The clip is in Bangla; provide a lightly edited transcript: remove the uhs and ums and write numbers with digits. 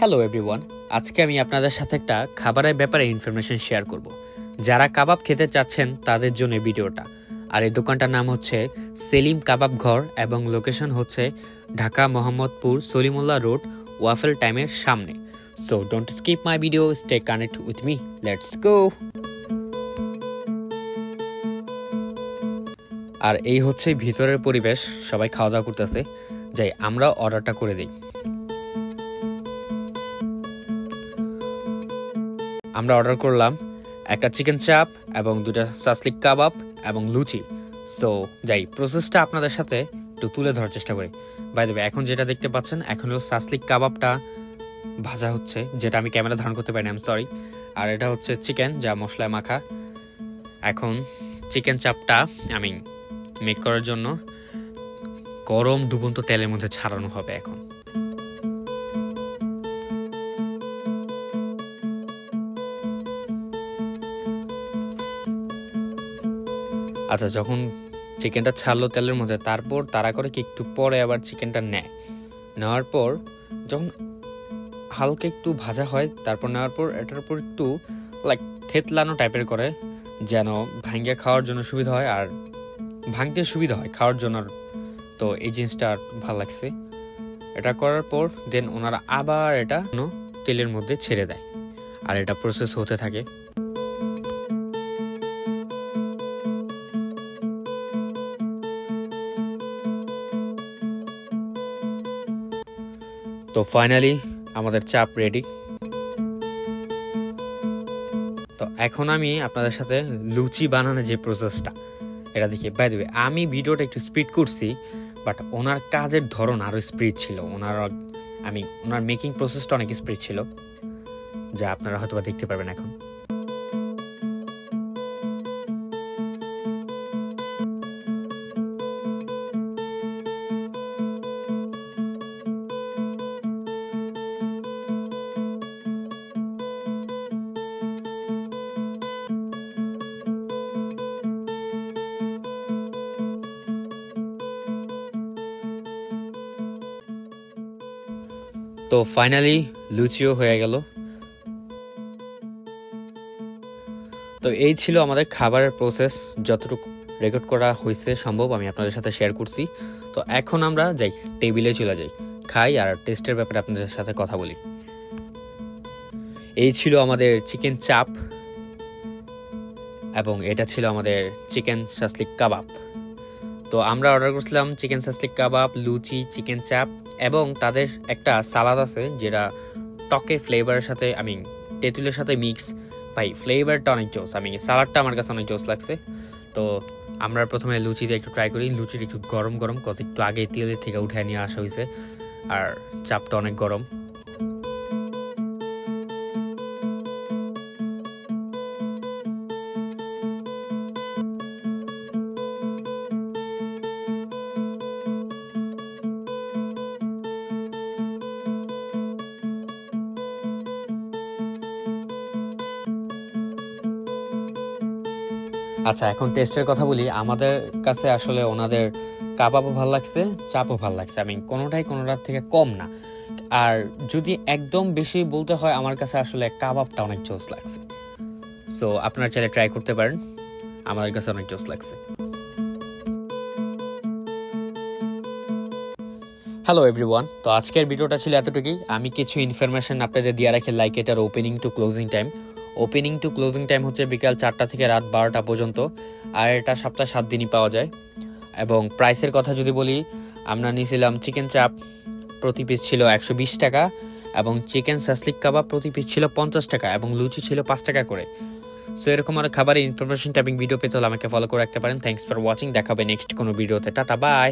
হ্যালো এভরিওয়ান, আজকে আমি আপনাদের সাথে একটা খাবারের ব্যাপারে ইনফরমেশন শেয়ার করব। যারা কাবাব খেতে চাচ্ছেন তাদের জন্য ভিডিওটা। আর এই দোকানটার নাম হচ্ছে সেলিম কাবাব ঘর এবং লোকেশন হচ্ছে ঢাকা মোহাম্মদপুর সলিমুল্লাহ রোড ওয়াফেল টাইমের সামনে। So don't skip my video, stay connect with me, let's go. আর এই হচ্ছে ভিতরের পরিবেশ, সবাই খাওয়া দাওয়া করতেছে। যাই আমরা অর্ডারটা করে দিই। আমরা অর্ডার করলাম একটা চিকেন চাপ এবং দুটা সাসলিক কাবাব এবং লুচি। সো যাই প্রসেসটা আপনাদের সাথে একটু তুলে ধরার চেষ্টা করি। বাই দ্য ওয়ে, এখন যেটা দেখতে পাচ্ছেন এখন হলো সাসলিক কাবাবটা ভাজা হচ্ছে, যেটা আমি ক্যামেরা ধারণ করতে পারিনি, আমি সরি। আর এটা হচ্ছে চিকেন যা মশলায় মাখা। এখন চিকেন চাপটা আমি মেক করার জন্য গরম ডুবন্ত তেলের মধ্যে ছাড়ানো হবে। এখন আচ্ছা, যখন চিকেনটা ছাড়লো তেলের মধ্যে, তারপর তারা করে কি একটু পরে আবার চিকেনটা নেওয়ার পর যখন হালকা একটু ভাজা হয়, তারপর নেওয়ার পর এটার উপর একটু লাইক থেতলানো টাইপের করে, যেন ভাঙ্গে খাওয়ার জন্য সুবিধা হয় আর ভাঙতে সুবিধা হয় খাওয়ার জন্য। তো এই জিনিসটা ভালো লাগছে। এটা করার পর দেন ওনারা আবার এটা তেলের মধ্যে ছেড়ে দেয় আর এটা প্রসেস হতে থাকে। তো ফাইনালি আমাদের চাপ রেডি। তো এখন আমি আপনাদের সাথে লুচি বানানোর যে প্রসেসটা এটা দেখি। বাই দ্য ওয়ে, আমি ভিডিওটা একটু স্পিড করছি, বাট ওনার কাজের ধরন আরও স্পিড ছিল। ওনার মেকিং প্রসেসটা অনেক স্পিড ছিল, যা আপনারা হয়তো দেখতে পারবেন এখন। তো ফাইনালি লুচিও হয়ে গেল। তো এই ছিল আমাদের খাবারের প্রসেস, যতটুকু রেকর্ড করা হয়েছে সম্ভব আমি আপনাদের সাথে শেয়ার করছি। তো এখন আমরা যাই টেবিলে চলে যাই, খাই আর টেস্টের ব্যাপারে আপনাদের সাথে কথা বলি। এই ছিল আমাদের চিকেন চাপ এবং এটা ছিল আমাদের চিকেন সাসলিক কাবাব। তো আমরা অর্ডার করছিলাম চিকেন সাসলিক কাবাব, লুচি, চিকেন চাপ এবং তাদের একটা সালাদ আছে যেটা টকের ফ্লেভারের সাথে তেঁতুলের সাথে মিক্স। ভাই ফ্লেভারটা অনেক জোস, সালাডটা আমার কাছে অনেক জোস লাগছে। তো আমরা প্রথমে লুচিতে একটু ট্রাই করি। লুচিটা একটু গরম গরম, কজ একটু আগে তেলের থেকে উঠে নিয়ে আসা হয়েছে, আর চাপটা অনেক গরম। আচ্ছা, এখন টেস্টের কথা বলি। আমাদের কাছে আসলে ওনাদের কাবাবও ভালো লাগছে, চাপও ভালো লাগছে। কোনোটার থেকে কম না। আর যদি একদম বেশি বলতে হয়, আমার কাছে আসলে কাবাবটা অনেক জোস লাগছে। সো আপনারা চাইলে ট্রাই করতে পারেন, আমাদের কাছে অনেক জোস লাগছে। হ্যালো এভরিওয়ান, তো আজকের ভিডিওটা ছিল এতটুকুই। আমি কিছু ইনফরমেশন আপনাদের দিয়ে রাখি, লাইক এটার ওপেনিং টু ক্লোজিং টাইম হচ্ছে বিকাল 4টা থেকে রাত 12টা পর্যন্ত। আর এটা সপ্তাহে 7 দিনই পাওয়া যায়। এবং প্রাইসের কথা যদি বলি, আমরা নিয়েছিলাম চিকেন চাপ প্রতি পিস ছিল 120 টাকা এবং চিকেন সাসলিক কাবাব প্রতি পিস ছিল 50 টাকা এবং লুচি ছিল 5 টাকা করে। সো এরকম আর খাবারের ইনফরমেশন টাইপিং ভিডিও পেতে হলে আমাকে ফলো করে রাখতে পারেন। থ্যাংকস ফর ওয়াচিং, দেখা হবে নেক্সট কোনো ভিডিওতে। Tata, by.